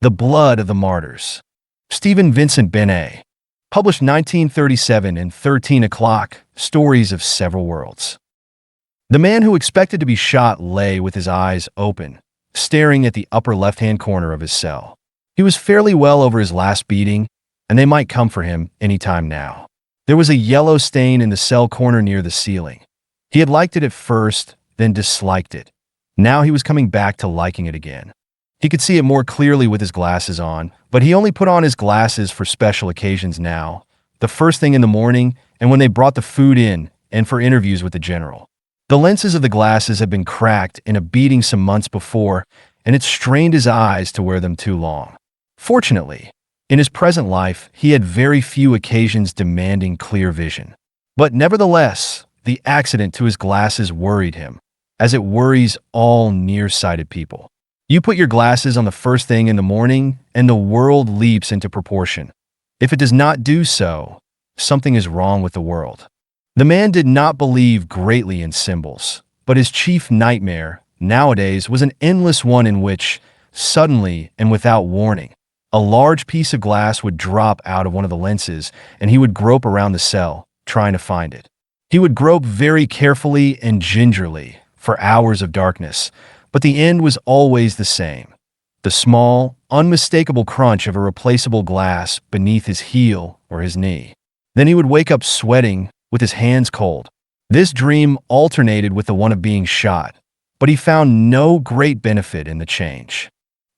The Blood of the Martyrs. Stephen Vincent Benét. Published 1937 in 13 o'clock, Stories of Several Worlds. The man who expected to be shot lay with his eyes open, staring at the upper left-hand corner of his cell. He was fairly well over his last beating, and they might come for him any time now. There was a yellow stain in the cell corner near the ceiling. He had liked it at first, then disliked it. Now he was coming back to liking it again. He could see it more clearly with his glasses on, but he only put on his glasses for special occasions now, the first thing in the morning and when they brought the food in and for interviews with the general. The lenses of the glasses had been cracked in a beating some months before, and it strained his eyes to wear them too long. Fortunately, in his present life, he had very few occasions demanding clear vision. But nevertheless, the accident to his glasses worried him, as it worries all nearsighted people. You put your glasses on the first thing in the morning, and the world leaps into proportion. If it does not do so, something is wrong with the world. The man did not believe greatly in symbols, but his chief nightmare, nowadays, was an endless one in which, suddenly and without warning, a large piece of glass would drop out of one of the lenses, and he would grope around the cell, trying to find it. He would grope very carefully and gingerly, for hours of darkness, but the end was always the same. The small, unmistakable crunch of a replaceable glass beneath his heel or his knee. Then he would wake up sweating, with his hands cold. This dream alternated with the one of being shot, but he found no great benefit in the change.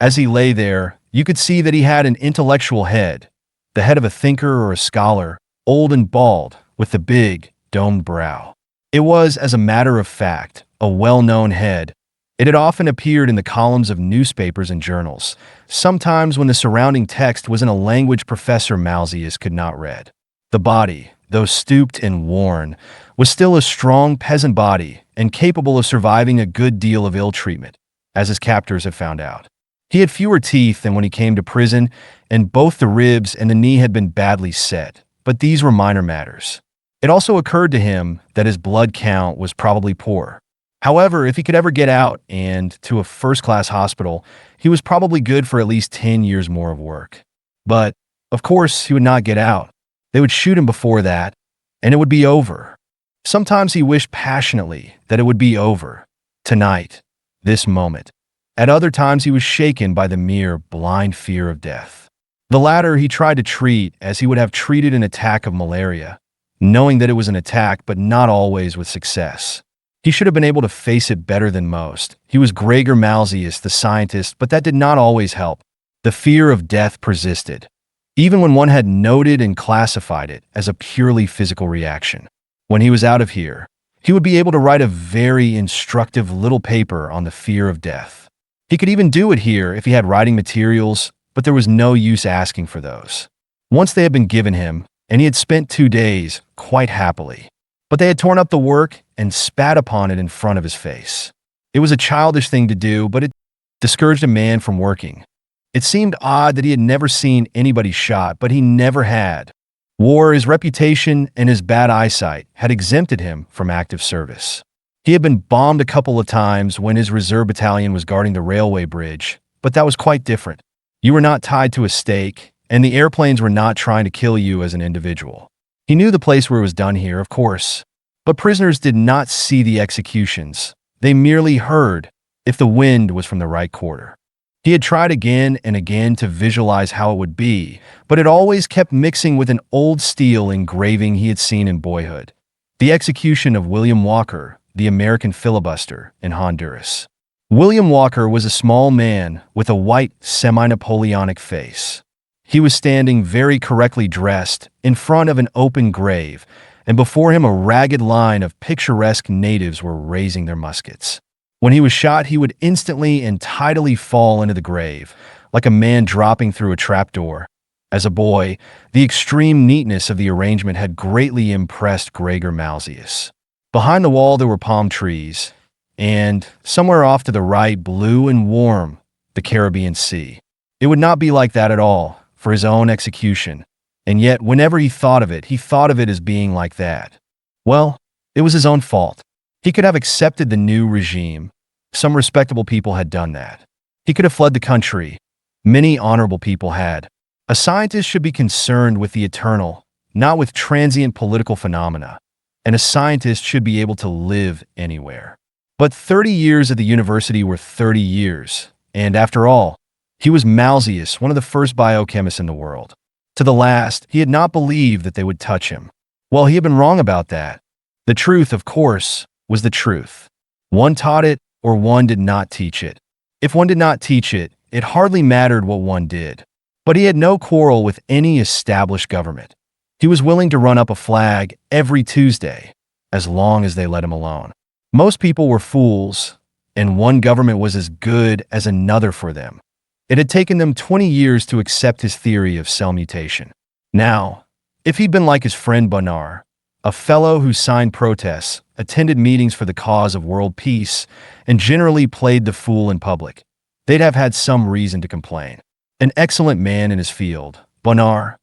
As he lay there, you could see that he had an intellectual head, the head of a thinker or a scholar, old and bald, with the big, domed brow. It was, as a matter of fact, a well-known head. It had often appeared in the columns of newspapers and journals, sometimes when the surrounding text was in a language Professor Malzius could not read. The body, though stooped and worn, was still a strong peasant body and capable of surviving a good deal of ill treatment, as his captors had found out. He had fewer teeth than when he came to prison, and both the ribs and the knee had been badly set, but these were minor matters. It also occurred to him that his blood count was probably poor. However, if he could ever get out and to a first-class hospital, he was probably good for at least 10 years more of work. But, of course, he would not get out. They would shoot him before that, and it would be over. Sometimes he wished passionately that it would be over, tonight, this moment. At other times he was shaken by the mere blind fear of death. The latter he tried to treat as he would have treated an attack of malaria, knowing that it was an attack but not always with success. He should have been able to face it better than most. He was Gregor Malzius, the scientist, but that did not always help. The fear of death persisted, even when one had noted and classified it as a purely physical reaction. When he was out of here, he would be able to write a very instructive little paper on the fear of death. He could even do it here if he had writing materials, but there was no use asking for those. Once they had been given him, and he had spent 2 days, quite happily. But they had torn up the work and spat upon it in front of his face. It was a childish thing to do, but it discouraged a man from working. It seemed odd that he had never seen anybody shot, but he never had. War, his reputation, and his bad eyesight had exempted him from active service. He had been bombed a couple of times when his reserve battalion was guarding the railway bridge, but that was quite different. You were not tied to a stake, and the airplanes were not trying to kill you as an individual. He knew the place where it was done here, of course. But prisoners did not see the executions. They merely heard, if the wind was from the right quarter. He had tried again and again to visualize how it would be, but it always kept mixing with an old steel engraving he had seen in boyhood. The execution of William Walker, the American filibuster, in Honduras. William Walker was a small man with a white, semi-Napoleonic face. He was standing very correctly dressed in front of an open grave, and before him a ragged line of picturesque natives were raising their muskets. When he was shot, he would instantly and tidily fall into the grave, like a man dropping through a trapdoor. As a boy, the extreme neatness of the arrangement had greatly impressed Gregor Malzius. Behind the wall there were palm trees, and, somewhere off to the right, blue and warm, the Caribbean Sea. It would not be like that at all, for his own execution, and yet whenever he thought of it as being like that. Well, it was his own fault. He could have accepted the new regime. Some respectable people had done that. He could have fled the country, Many honorable people had. A scientist should be concerned with the eternal, not with transient political phenomena, and a scientist should be able to live anywhere. But 30 years at the university were 30 years, and after all, he was Malzius, one of the first biochemists in the world. To the last, he had not believed that they would touch him. Well, he had been wrong about that. The truth, of course, was the truth. One taught it, or one did not teach it. If one did not teach it, it hardly mattered what one did. But he had no quarrel with any established government. He was willing to run up a flag every Tuesday, as long as they let him alone. Most people were fools, and one government was as good as another for them. It had taken them 20 years to accept his theory of cell mutation. Now, if he'd been like his friend Benét, a fellow who signed protests, attended meetings for the cause of world peace, and generally played the fool in public, they'd have had some reason to complain. An excellent man in his field, Benét,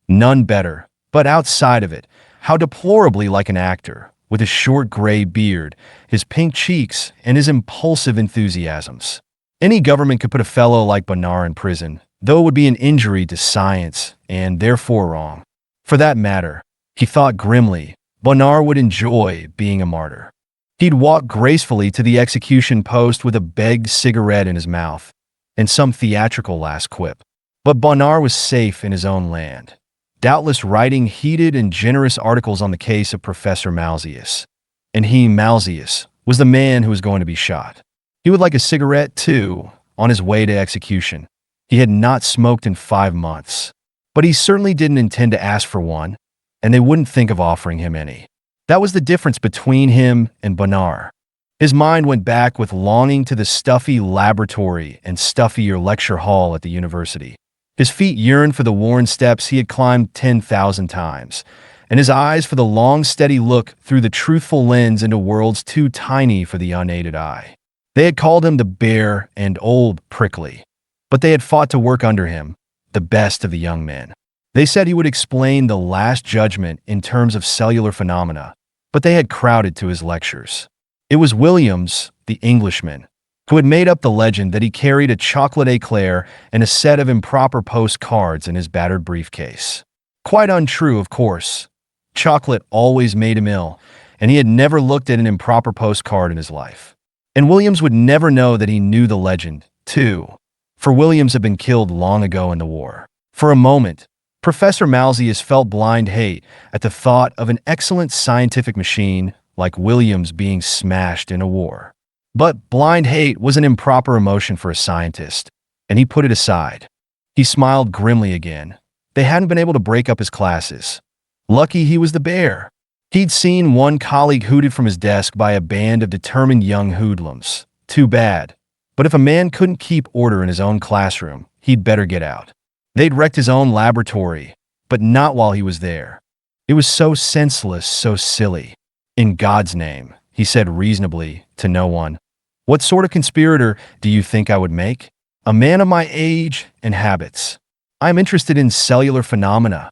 none better, but outside of it, how deplorably like an actor, with his short gray beard, his pink cheeks, and his impulsive enthusiasms. Any government could put a fellow like Benét in prison, though it would be an injury to science, and therefore wrong. For that matter, he thought grimly, Benét would enjoy being a martyr. He'd walk gracefully to the execution post with a begged cigarette in his mouth, and some theatrical last quip. But Benét was safe in his own land, doubtless writing heated and generous articles on the case of Professor Malzius. And he, Malzius, was the man who was going to be shot. He would like a cigarette, too, on his way to execution. He had not smoked in 5 months. But he certainly didn't intend to ask for one, and they wouldn't think of offering him any. That was the difference between him and Benét. His mind went back with longing to the stuffy laboratory and stuffier lecture hall at the university. His feet yearned for the worn steps he had climbed 10,000 times, and his eyes for the long, steady look through the truthful lens into worlds too tiny for the unaided eye. They had called him the bear and old prickly, but they had fought to work under him, the best of the young men. They said he would explain the Last Judgment in terms of cellular phenomena, but they had crowded to his lectures. It was Williams, the Englishman, who had made up the legend that he carried a chocolate eclair and a set of improper postcards in his battered briefcase. Quite untrue, of course. Chocolate always made him ill, and he had never looked at an improper postcard in his life. And Williams would never know that he knew the legend, too, for Williams had been killed long ago in the war. For a moment, Professor Malzius felt blind hate at the thought of an excellent scientific machine like Williams being smashed in a war. But blind hate was an improper emotion for a scientist, and he put it aside. He smiled grimly again. They hadn't been able to break up his classes. Lucky he was the bear. He'd seen one colleague hooted from his desk by a band of determined young hoodlums. Too bad. But if a man couldn't keep order in his own classroom, he'd better get out. They'd wrecked his own laboratory, but not while he was there. It was so senseless, so silly. In God's name, he said reasonably to no one, what sort of conspirator do you think I would make? A man of my age and habits. I'm interested in cellular phenomena.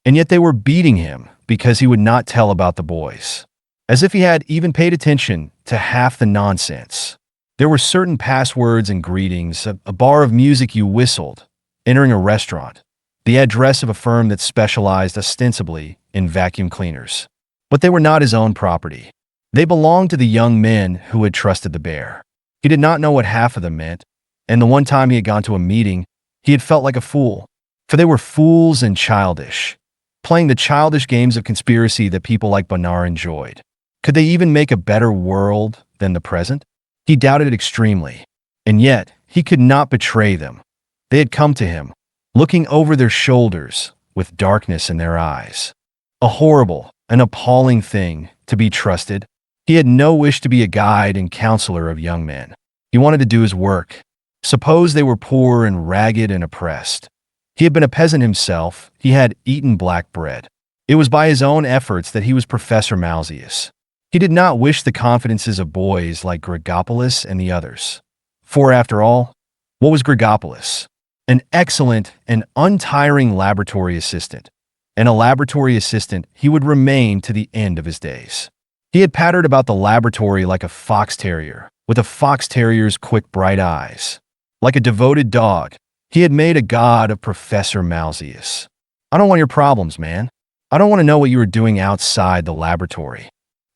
And yet they were beating him because he would not tell about the boys. As if he had even paid attention to half the nonsense. There were certain passwords and greetings, a bar of music you whistled, entering a restaurant, the address of a firm that specialized ostensibly in vacuum cleaners. But they were not his own property. They belonged to the young men who had trusted the bear. He did not know what half of them meant, and the one time he had gone to a meeting, he had felt like a fool. For they were fools and childish, playing the childish games of conspiracy that people like Benét enjoyed. Could they even make a better world than the present? He doubted it extremely. And yet, he could not betray them. They had come to him, looking over their shoulders, with darkness in their eyes. A horrible, an appalling thing to be trusted. He had no wish to be a guide and counselor of young men. He wanted to do his work. Suppose they were poor and ragged and oppressed. He had been a peasant himself. He had eaten black bread. It was by his own efforts that he was Professor Malzius. He did not wish the confidences of boys like Grigopoulos and the others. For after all, what was Grigopoulos? An excellent and untiring laboratory assistant. And a laboratory assistant he would remain to the end of his days. He had pattered about the laboratory like a fox terrier, with a fox terrier's quick, bright eyes. Like a devoted dog, He had made a god of Professor Malzius. I don't want your problems, man. I don't want to know what you were doing outside the laboratory.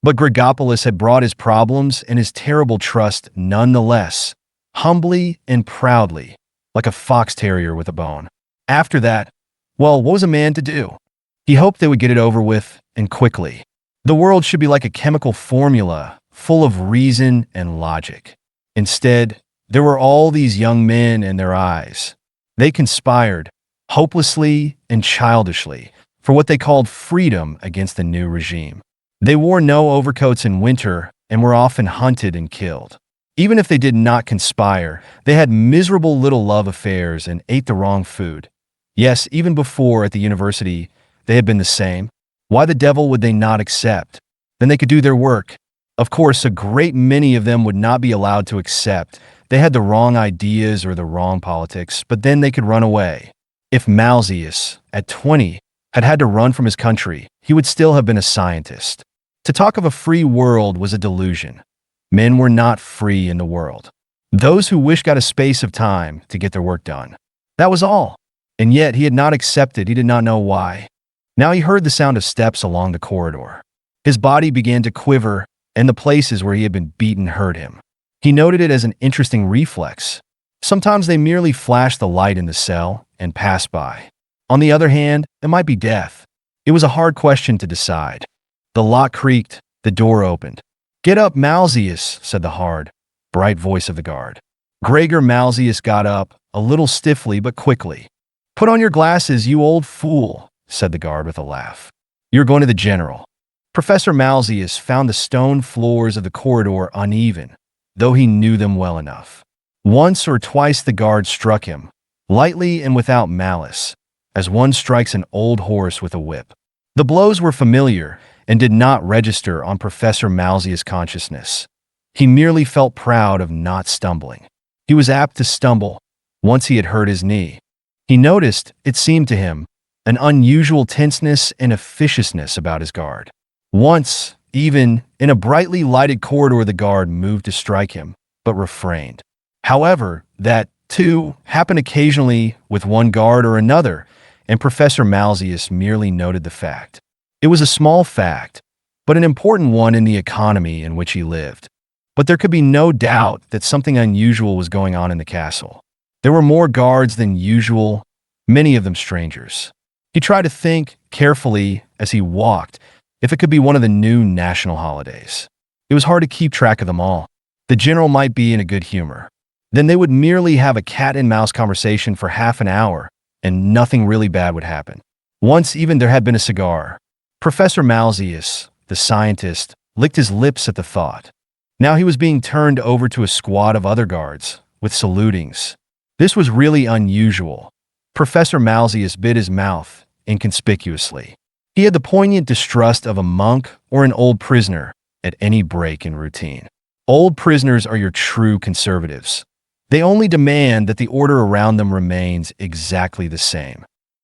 But Grigopoulos had brought his problems and his terrible trust nonetheless, humbly and proudly, like a fox terrier with a bone. After that, well, what was a man to do? He hoped they would get it over with, and quickly. The world should be like a chemical formula, full of reason and logic. Instead, there were all these young men and their eyes. They conspired, hopelessly and childishly, for what they called freedom against the new regime. They wore no overcoats in winter and were often hunted and killed. Even if they did not conspire, they had miserable little love affairs and ate the wrong food. Yes, even before at the university, they had been the same. Why the devil would they not accept? Then they could do their work. Of course, a great many of them would not be allowed to accept. They had the wrong ideas or the wrong politics, but then they could run away. If Malzius, at 20, had had to run from his country, he would still have been a scientist. To talk of a free world was a delusion. Men were not free in the world. Those who wished got a space of time to get their work done. That was all. And yet he had not accepted. He did not know why. Now he heard the sound of steps along the corridor. His body began to quiver, and the places where he had been beaten hurt him. He noted it as an interesting reflex. Sometimes they merely flashed the light in the cell and passed by. On the other hand, it might be death. It was a hard question to decide. The lock creaked, the door opened. "Get up, Malzius," said the hard, bright voice of the guard. Gregor Malzius got up, a little stiffly but quickly. "Put on your glasses, you old fool," said the guard with a laugh. "You're going to the general." Professor Malzius found the stone floors of the corridor uneven, though he knew them well enough. Once or twice the guard struck him, lightly and without malice, as one strikes an old horse with a whip. The blows were familiar and did not register on Professor Malzius' consciousness. He merely felt proud of not stumbling. He was apt to stumble once he had hurt his knee. He noticed, it seemed to him, an unusual tenseness and officiousness about his guard. Once, even, in a brightly lighted corridor, the guard moved to strike him, but refrained. However, that, too, happened occasionally with one guard or another, and Professor Malzius merely noted the fact. It was a small fact, but an important one in the economy in which he lived. But there could be no doubt that something unusual was going on in the castle. There were more guards than usual, many of them strangers. He tried to think, carefully, as he walked, if it could be one of the new national holidays. It was hard to keep track of them all. The general might be in a good humor. Then they would merely have a cat-and-mouse conversation for half an hour, and nothing really bad would happen. Once even there had been a cigar. Professor Malzius, the scientist, licked his lips at the thought. Now he was being turned over to a squad of other guards, with salutings. This was really unusual. Professor Malzius bit his mouth, inconspicuously. He had the poignant distrust of a monk or an old prisoner at any break in routine. Old prisoners are your true conservatives. They only demand that the order around them remains exactly the same.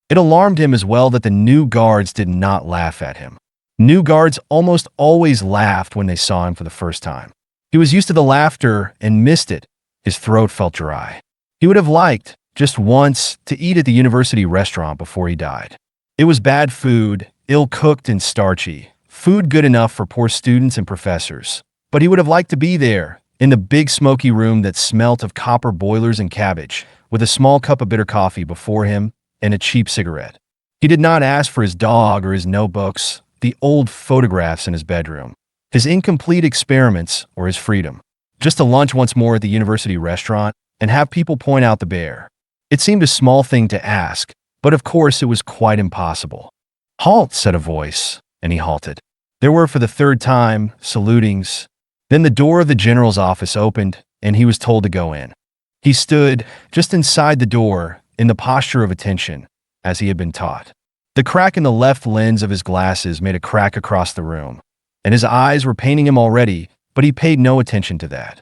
It alarmed him as well that the new guards did not laugh at him. New guards almost always laughed when they saw him for the first time. He was used to the laughter and missed it. His throat felt dry. He would have liked, just once, to eat at the university restaurant before he died. It was bad food, ill-cooked and starchy, food good enough for poor students and professors. But he would have liked to be there, in the big smoky room that smelt of copper boilers and cabbage, with a small cup of bitter coffee before him and a cheap cigarette. He did not ask for his dog or his notebooks, the old photographs in his bedroom, his incomplete experiments or his freedom. Just to lunch once more at the university restaurant and have people point out the bear. It seemed a small thing to ask, but of course it was quite impossible. "Halt," said a voice, and he halted. There were, for the third time, salutings. Then the door of the general's office opened, and he was told to go in. He stood, just inside the door, in the posture of attention, as he had been taught. The crack in the left lens of his glasses made a crack across the room, and his eyes were paining him already, but he paid no attention to that.